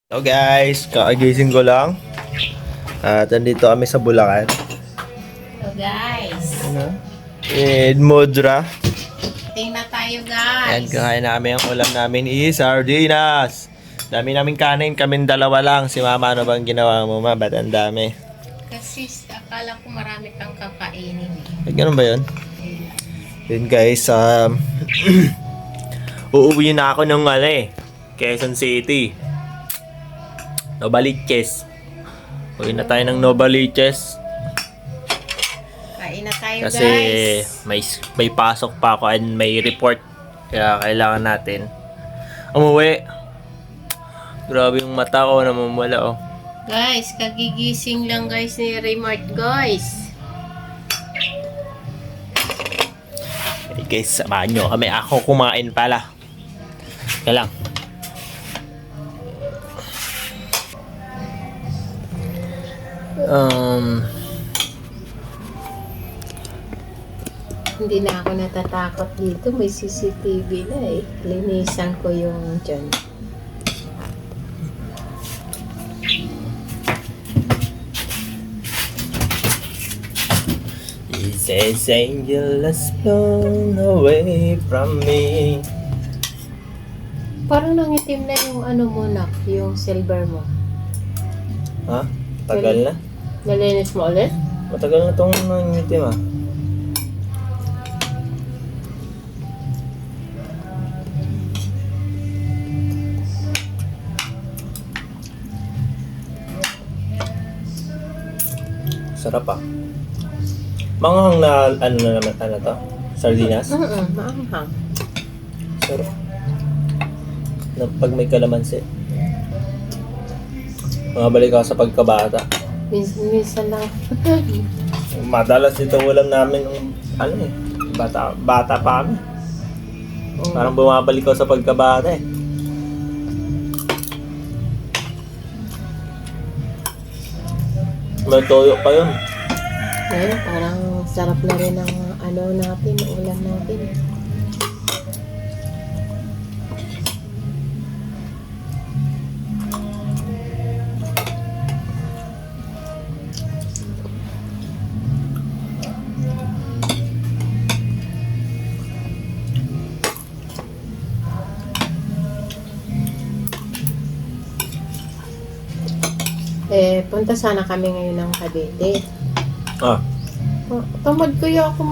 Hello guys, kakagising ko lang. At andito kami sa Bulacan. So guys, Modra. tingnan tayo And guys. kakain namin. Ang ulam namin is sardinas. Dami namin kanin, kaming dalawa lang. Si mama, ano bang ginawa mo ma? Ba't ang dami? Kasi akala ko marami kang kakainin. Ay, ganun ba yun? Yun guys, uuwi na ako ng Quezon City. Novaliches. Uwi na tayo ng Novaliches. Kain na tayo Kasi guys. may pasok pa ako and may report. Kaya kailangan natin umuwi. Grabe yung mata ko, namumula oh. Guys, kagigising lang guys ni Raymart guys. Okay guys, samahan nyo kami. Ako kumain pala. Kaya lang. Hindi na ako natatakot dito. May CCTV na eh. Linisan ko yung dyan. He says angel has flown away from me. Parang nangitim na yung ano mo nak, yung silver mo. Ha? Tagal na? Nalinis mo ulit? Matagal na itong nangitim ah. Sarap ah. Manghang na ano na naman to? Sardinas? Maanghang. Sarap. Na pag may kalamansi. Mga balik ako sa pagkabata. Minsan lang. Madalas ito ulam namin nung bata pa kami. Oo. Parang bumabalik ako sa pagkabata eh. May toyo pa yun. Ngayon, parang sarap na rin ang ano natin, ulam natin. Punta sana kami ngayon ng Cavite. Ah, Tamad kaya ako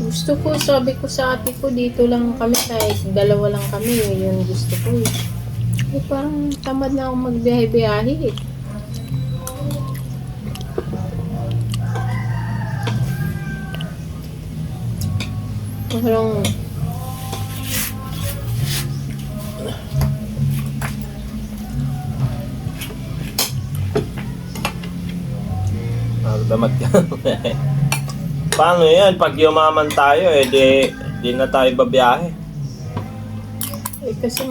gusto ko, sabi ko sa ate ko, dito lang kami, kahit dalawa lang kami, yun gusto ko eh. Parang tamad na ako magbiyahe-biyahe eh. Parang, damag ka. Paano yan? Pag yumaman tayo di na tayo babiyahe. kasi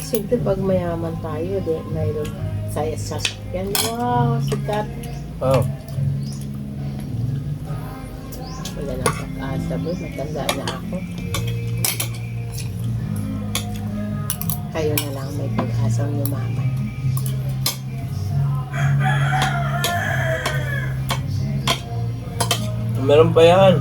simple pag mayaman tayo, mayroon saya sasakyan. Wow, sikat. Oh. Wala nang pag-asa boy, matanda na ako. Kayo na lang may pag-asang yumaman. Meron pa yan.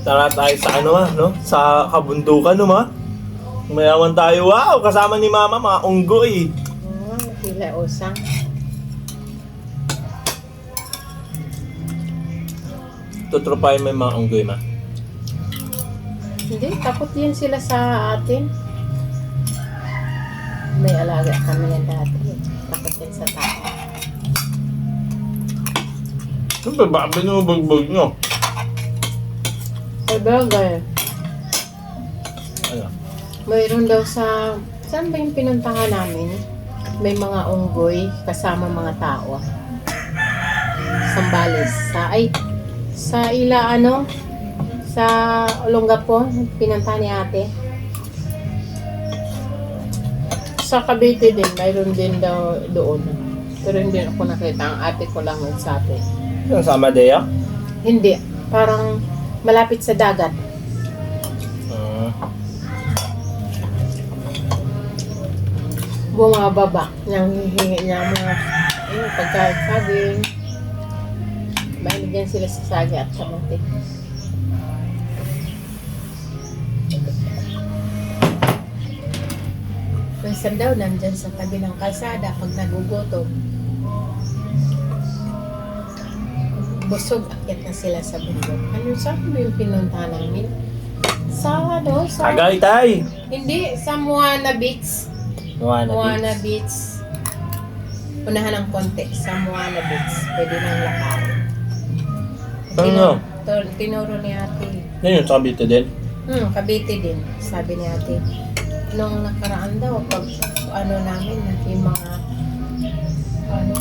Tara tayo sa no? Sa kabundukan, ma? Mayaman tayo. Wow! Kasama ni mama, mga unggoy. Sila usang. Tutropahin mo yung mga unggoy, ma. Hindi, takot yan sila sa atin. May alaga kami yan dati. Takot yan sa tao. Siyempre, baka binubugbog nyo? Sa bagay, Ano? mayroon daw saan ba yung pinuntahan namin? May mga unggoy kasama mga tao. Sambales. Sa sa Olongapo, pinuntahan ni ate. Sa Cavite din, mayroon din daw doon. Pero hindi ako nakita. Ang ate ko lang nagsabi. Yung sa Amadea? Hindi. Parang malapit sa dagat. Bumababa. Nang hihingi niya mga pagkakaging. Mahilig yan sila sa saga at kamote. Minsan daw nandyan sa tabi ng kalsada pag nagugutom. Busog, akyat na sila sa bundok. Ano saan mo yung pinunta namin? Sa ano? Sa... Tagaytay! Hindi, sa Moana Beach. Moana Beach. Unahan ng konti sa Moana Beach. Pwede nang lakarin. Ano? Tinuro ni ate. Yan yung Cavite din. Cavite din. Sabi ni ate. Nung nakaraan daw, pag ano namin, yung mga ano,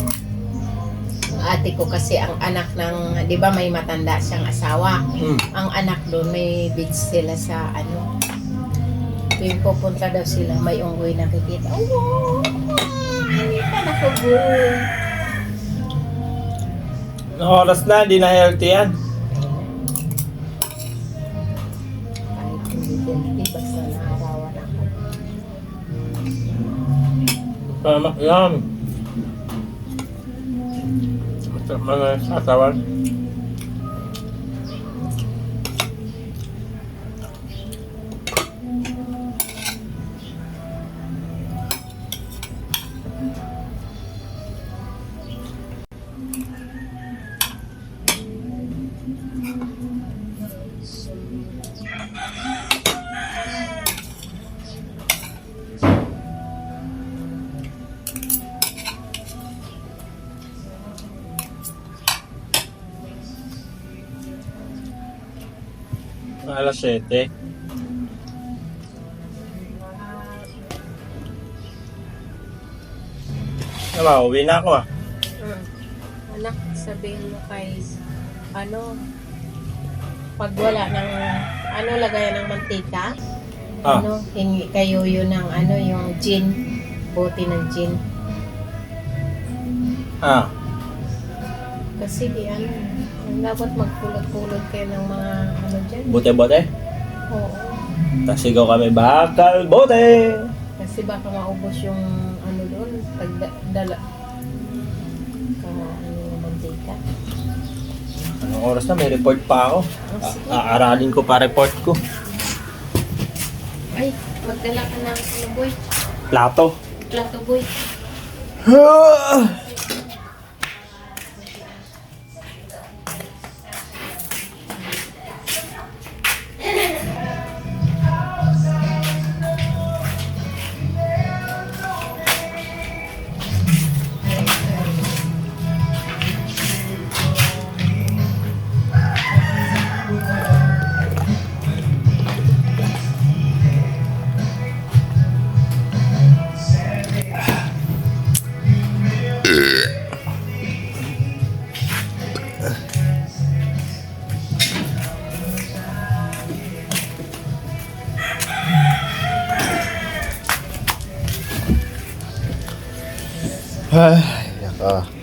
ang ate ko kasi ang anak ng, di ba may matanda siyang asawa. Ang anak doon, may beach sila sa ano. Yung pupunta daw sila, may unggoy nakikita. Oh, nakita na ko, boy. Oras na, di na healthy yan. Kahit hindi basta naarawan ako. Tama yan. Tama na sa asawan. Alas 7. Uwi na ako ah. Anak, sabihin mo kay, ano, pag wala ng, ano, lagayan ng mantika, Ah. ano, hingi kayo yun ng, ano, yung gin, bote ng gin. Ah. Kasi di, ano, dapat magpulot-pulot kayo ng mga, ano dyan. Bote-bote. Oo. Tapos sigaw kami, bakal bote! Kasi baka maubos yung, ano doon, pagdala, ano, yung mantika. Anong oras na? May report pa ako. Sige. Aaralin ko pa report ko. Ay, magdala ka ng, ano, boy, Plato. plato, boy. Ay, naka.